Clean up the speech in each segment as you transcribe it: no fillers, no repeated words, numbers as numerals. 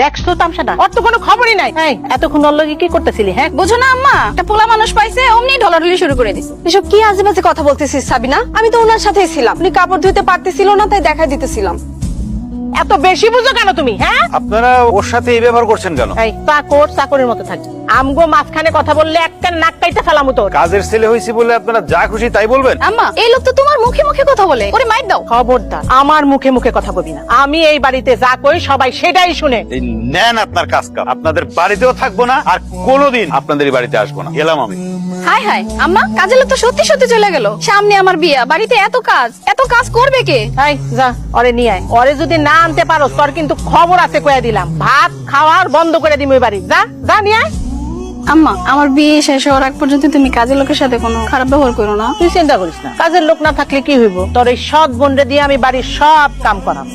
দেখছো তামসাটা? ওর তো কোনো খবরই নাই। এতক্ষণ ওর লগে কি করতেছিলি? হ্যাঁ, বুঝো না আম্মা, একটা পোলা মানুষ পাইছে অমনি ঢলাঢলি শুরু করে দিছে। এসব কি আজে বাজে কথা বলতেছিস সাবিনা? আমি তো ওনার সাথেই ছিলাম, উনি কাপড় ধুইতে পারতেছিল না তাই দেখা দিতেছিলাম। এত বেশি বুঝো কেন তুমি? হ্যাঁ, আপনারা ওর সাথে এই ব্যবহার করছেন কেন? এই চাকর চাকরের মতো থাকবে। আমগো মাঝখানে কথা বললে একটা নাক কাইটা ফেলামু তোর। কাজের ছেলে হইছি বলে আপনারা যা খুশি তাই বলবেন? আম্মা, এই লোক তো তোমার মুখে মুখে কথা বলে, ওরে মাইর দাও। খবরদার আমার মুখে মুখে কথা বলবি না। আমি এই বাড়িতে যা কই সবাই সেটাই শুনে। এই নেন আপনার কাজ কাম। আপনাদের বাড়িতেও থাকবো না আর কোনোদিন আপনাদের এই বাড়িতে আসবো না। গেলাম আমি। হাই হাই আম্মা, কাজের লোক তো সত্যি সত্যি চলে গেল। সামনে আমার বিয়া, বাড়িতে এত কাজ করবে কে? এই যা ওরে নিয়ে আয়। ওরে যদি না আনতে পারো তোর কিন্তু খবর আছে কইয়া দিলাম। ভাত খাওয়ার বন্ধ করে দিমু এই বাড়ি। যা যা নিয়ে আয়। আম্মা, আমার বিয়ে শেষ হওয়ার আগ পর্যন্ত তুমি কাজের লোকের সাথে কোনো খারাপ ব্যবহার করো না। তুই চিন্তা করিস না, কাজের লোক না থাকলে কি হইব? তোর এই সৎ বোনরে দিয়ে আমি বাড়ির সব কাম করাম।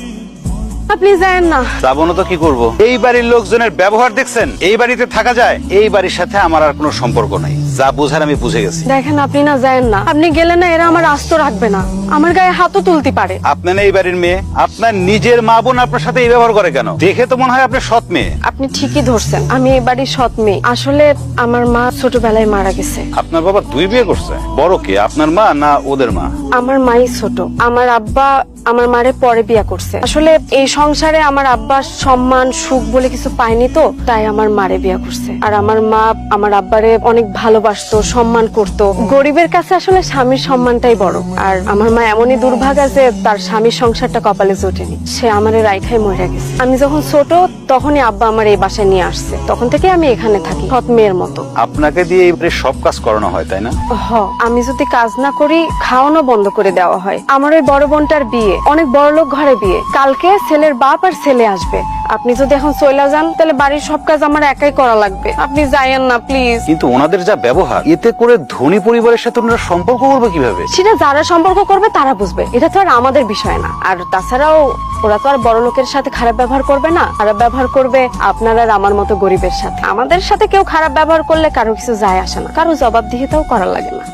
আপনি যায়েন না। যাবো না তো কি করবো? এই বাড়ির লোকজনের ব্যবহার দেখছেন? এই বাড়িতে থাকা যায়? এই বাড়ির সাথে আমার আর কোনো সম্পর্ক নাই। যা বুঝার আমি বুঝে গেছি। দেখেন আপনি না যায়েন না, আপনি গেলে না এরা আমার আস্ত রাখবে না, আমার গায়ে হাতও তুলতে পারে। আপনার এই বাড়ির মেয়ে, আপনার নিজের মা বোন আপনার সাথে এই ব্যবহার করে কেন? দেখে তো মনে হয় আপনি সৎ মেয়ে। আপনি ঠিকই ধরছেন, আমি এই বাড়ির সৎ মেয়ে। আসলে আমার মা ছোটবেলায় মারা গেছে। আপনার বাবা 2 বিয়ে করছে? বড় কে, আপনার মা না ওদের মা? আমার মাই ছোট, আমার আব্বা আমার মারে পরে বিয়া করছে। আসলে এই সংসারে আমার আব্বার সম্মান সুখ বলে কিছু পায়নি, তো তাই আমার মারে বিয়া করছে। আর আমার মা আমার আব্বারে অনেক ভালোবাসতো, সম্মান করত। গরিবের কাছে আসলে স্বামীর সম্মানটাই বড়। আর আমার মা এমনই দুর্ভাগা যে তার স্বামীর সংসারটা কপালে জোটেনি, সে আমারে রাইখাই মরে গেছে। আমি যখন ছোট তখনই আব্বা আমার এই বাসায় নিয়ে আসছে, তখন থেকে আমি এখানে থাকি সৎ মেয়ের মতো। আপনাকে দিয়ে এই বাড়ির সব কাজ করানো হয় তাই না? আমি যদি কাজ না করি খাওয়ানো বন্ধ করে দেওয়া হয়। আমার ওই বড় বোনটার বিয়ে, অনেক বড় লোক ঘরে বিয়ে, কালকে ছেলের বাপ আর ছেলে আসবে। আপনি যদি এখন চলে যান তাহলে বাড়ির সব কাজ আমার একাই করা লাগবে। আপনি যাইয়েন না প্লিজ। কিন্তু ওনাদের যা ব্যবহার, এতে করে ধনী পরিবারের সাথে ওনারা সম্পর্ক করবে কিভাবে? সেটা যারা সম্পর্ক করবে তারা বুঝবে, এটা তো আর আমাদের বিষয় না। আর তাছাড়াও ওরা তো আর বড় লোকের সাথে খারাপ ব্যবহার করবে না, খারাপ ব্যবহার করবে আপনার আর আমার মতো গরিবের সাথে। আমাদের সাথে কেউ খারাপ ব্যবহার করলে কারো কিছু যায় আসে না, কারো জবাবদিহিতাও করা লাগে না।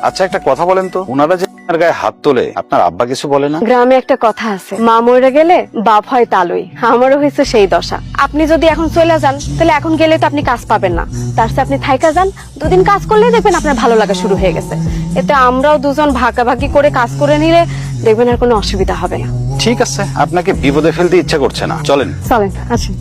আচ্ছা একটা কথা বলেন তো, ওনারা যে আপনার গায়ে হাত তোলে আপনার আব্বা কিছু বলে না? গ্রামে একটা কথা আছে, মা মরে গেলে বাপ হয় তালুই। আমারও হয়েছে সেই দশা। আপনি যদি এখন চলে যান তাহলে এখন গেলে তো আপনি কাজ পাবেন না, তার চেয়ে আপনি থাইকা যান। 2 দিন কাজ করলে দেখবেন আপনার ভালো লাগা শুরু হয়ে গেছে। এতে আমরাও দুজন ভাগাভাগি করে কাজ করে নিলে দেখবেন আর কোনো অসুবিধা হবে না। ঠিক আছে, আপনাকে বিপদে ফেলতে ইচ্ছা করছে না, চলেন। চলেন, আসুন।